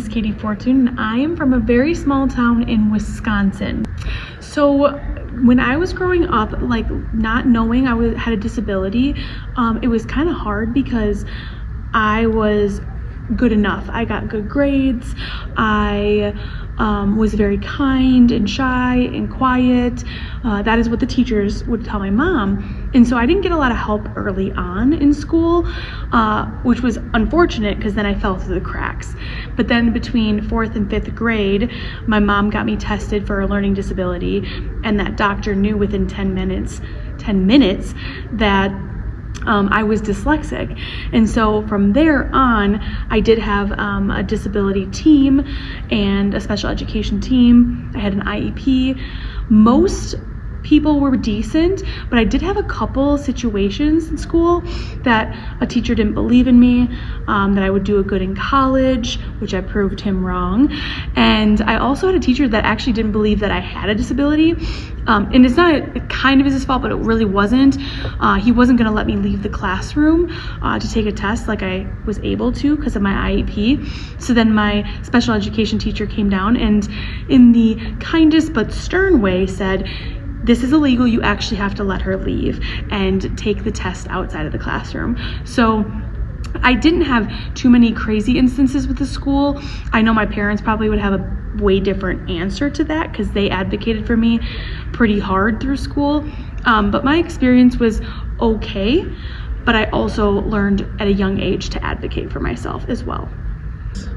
is Katie Fortune, and I am from a very small town in Wisconsin. So when I was growing up, like not knowing I had a disability, it was kind of hard because I was good enough. I got good grades. I was very kind and shy and quiet. That is what the teachers would tell my mom. And so I didn't get a lot of help early on in school, which was unfortunate because then I fell through the cracks. But then between 4th and 5th grade, my mom got me tested for a learning disability, and that doctor knew within 10 minutes that I was dyslexic. And so from there on, I did have a disability team and a special education team. I had an IEP. Most people were decent, but I did have a couple situations in school that a teacher didn't believe in me, that I would do a good in college, which I proved him wrong. And I also had a teacher that actually didn't believe that I had a disability. And it's not, it kind of is his fault, but it really wasn't. He wasn't gonna let me leave the classroom to take a test like I was able to because of my IEP. So then my special education teacher came down and in the kindest but stern way said, "This is illegal, you actually have to let her leave and take the test outside of the classroom." So I didn't have too many crazy instances with the school. I know my parents probably would have a way different answer to that because they advocated for me pretty hard through school. But my experience was okay, but I also learned at a young age to advocate for myself as well.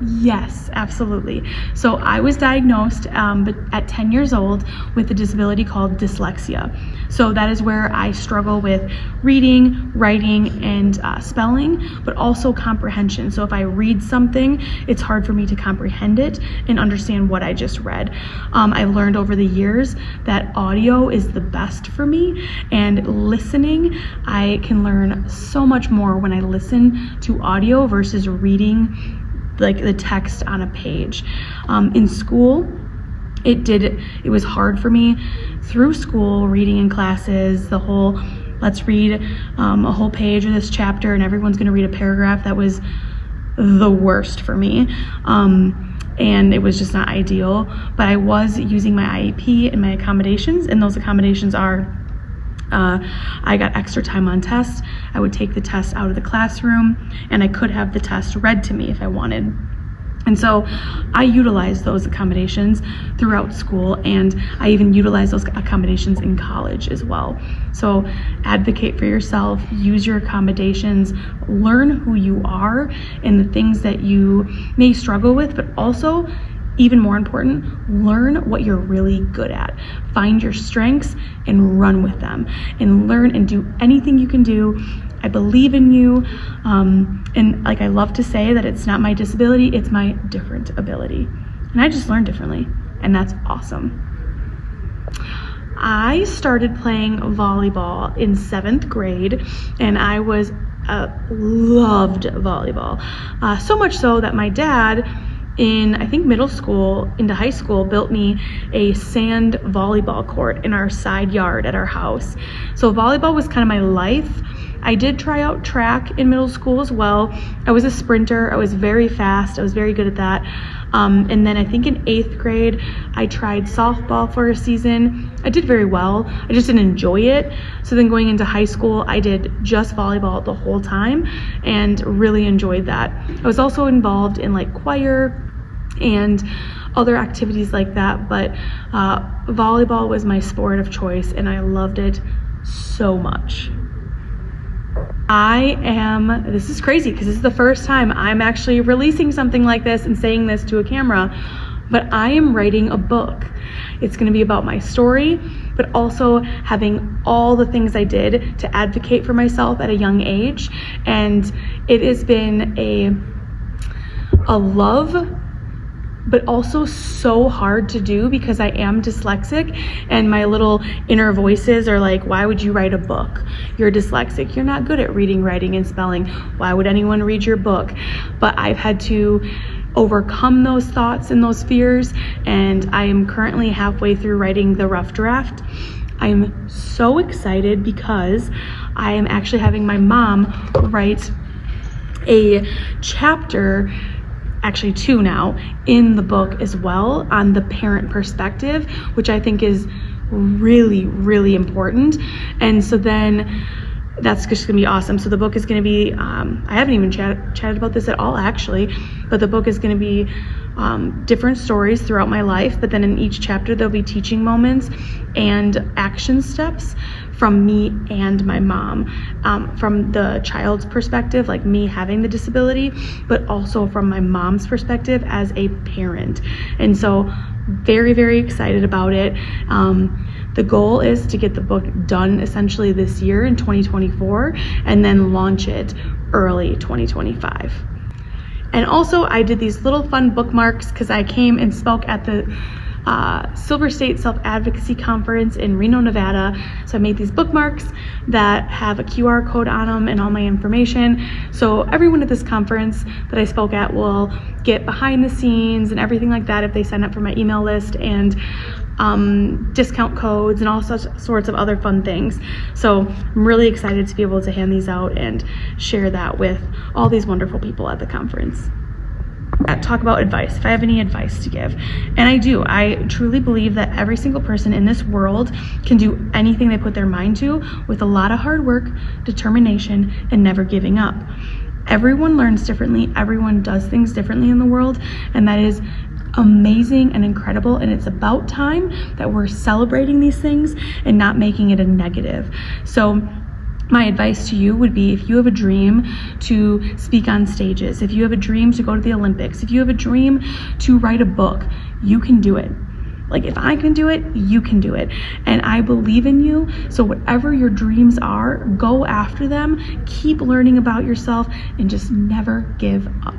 Yes, absolutely. So I was diagnosed but at 10 years old with a disability called dyslexia. So that is where I struggle with reading, writing, and spelling, but also comprehension. So if I read something, it's hard for me to comprehend it and understand what I just read. I learned over the years that audio is the best for me, and listening, I can learn so much more when I listen to audio versus reading like the text on a page. In school, it was hard for me through school, reading in classes, the whole let's read a whole page of this chapter and everyone's gonna read a paragraph. That was the worst for me. And it was just not ideal, but I was using my IEP and my accommodations, and those accommodations are I got extra time on tests. I would take the test out of the classroom, and I could have the test read to me if I wanted. And so I utilized those accommodations throughout school, and I even utilized those accommodations in college as well. So advocate for yourself, use your accommodations, learn who you are and the things that you may struggle with, but also, even more important, learn what you're really good at. Find your strengths and run with them, and learn and do anything you can do. I believe in you. And like I love to say that it's not my disability, it's my different ability. And I just learn differently, and that's awesome. I started playing volleyball in 7th grade, and I loved volleyball. So much so that my dad, in I think middle school into high school, built me a sand volleyball court in our side yard at our house. So volleyball was kind of my life. I did try out track in middle school as well. I was a sprinter. I was very fast. I was very good at that. And then I think in 8th grade, I tried softball for a season. I did very well. I just didn't enjoy it. So then going into high school, I did just volleyball the whole time and really enjoyed that. I was also involved in like choir and other activities like that, but volleyball was my sport of choice, and I loved it so much. This is crazy because this is the first time I'm actually releasing something like this and saying this to a camera, but I am writing a book. It's going to be about my story, but also having all the things I did to advocate for myself at a young age. And it has been a love, but also so hard to do because I am dyslexic, and my little inner voices are like, why would you write a book? You're dyslexic. You're not good at reading, writing, and spelling. Why would anyone read your book? But I've had to overcome those thoughts and those fears, and I am currently halfway through writing the rough draft. I'm so excited because I am actually having my mom write a chapter actually 2 now, in the book as well on the parent perspective, which I think is really, really important. And so then that's just gonna be awesome. So the book is gonna be, I haven't even chatted about this at all actually, but the book is gonna be different stories throughout my life, but then in each chapter there'll be teaching moments and action steps from me and my mom, from the child's perspective, like me having the disability, but also from my mom's perspective as a parent. And so very, very excited about it. The goal is to get the book done essentially this year in 2024 and then launch it early 2025. And also I did these little fun bookmarks because I came and spoke at the Silver State Self-Advocacy Conference in Reno, Nevada. So I made these bookmarks that have a QR code on them and all my information. So everyone at this conference that I spoke at will get behind the scenes and everything like that if they sign up for my email list, and discount codes and all sorts of other fun things. So I'm really excited to be able to hand these out and share that with all these wonderful people at the conference. Talk about advice, if I have any advice to give. And I do. I truly believe that every single person in this world can do anything they put their mind to with a lot of hard work, determination, and never giving up. Everyone learns differently. Everyone does things differently in the world, and that is amazing and incredible, and it's about time that we're celebrating these things and not making it a negative. So my advice to you would be, if you have a dream to speak on stages, if you have a dream to go to the Olympics, if you have a dream to write a book, you can do it. Like, if I can do it, you can do it. And I believe in you. So whatever your dreams are, go after them, keep learning about yourself, and just never give up.